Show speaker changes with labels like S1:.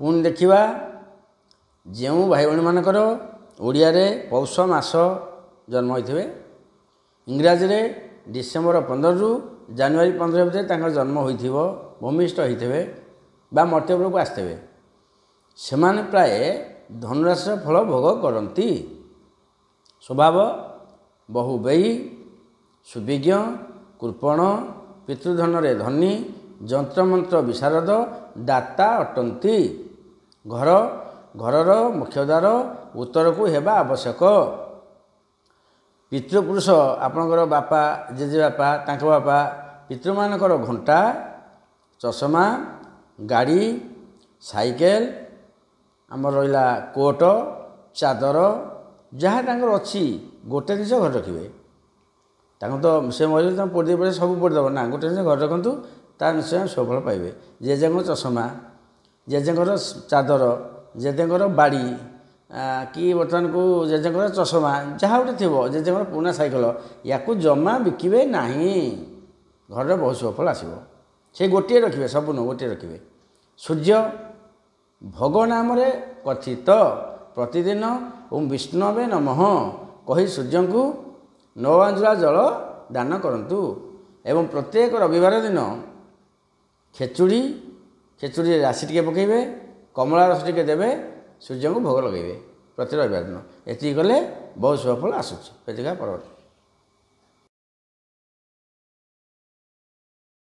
S1: पुणी देखा जो भाई भाई मानकर ओडिया रे पौष मास जन्म होते इंग्राजी रे डिसेम्बर 15 रु जानुरी 15 भितर जन्म हो भूमिष्ठ होते बा मर्त्यलोक को आसते से प्राय धनुराशि फल भोग करती। स्वभाव बहु व्ययी सुविज्ञ कृपण पितृधन रे धनी जंत्रमंत्र विशारद दाता अटंती। घरर मुख्यद्वार उत्तर को हेबा आवश्यक। पितृपुरुष आपणकर बापा जेजे बापा तांको बापा पितृमानकर घंटा चषमा गाड़ी साइकेल आमर रहा कोट चादर जहाँ तांकर अच्छी गोटे जिन घर रखिए तो से मर पोड़ी पड़े सब पोड़देव ना गोटे जिन घर रखु ता निश्चय सफल पाइबे। जेजेक चषमा जेजेकर चादर जेजेकर बाड़ी कि बर्तमान को जेजेकर चषमा जहाँ गोटे थी जेजेकर पुराना साइकेल या जमा बिकिबे नहीं घर बहुत सफल आसो से गोटे रखिए सब न गोटे रखिए। सूर्य भोग नाम कथित प्रतिदिन ओम विष्णुवे नमः कही सूर्य को 9 आंजुला जल दान करंतु एवं प्रत्येक रविवार दिन खेचुड़ी राशि टिके पकेबे कमला रस टिके देवे सूर्य को भोग लगेबे प्रति रविवार दिन। एति गले बहुत सफल आसुची। पर्वत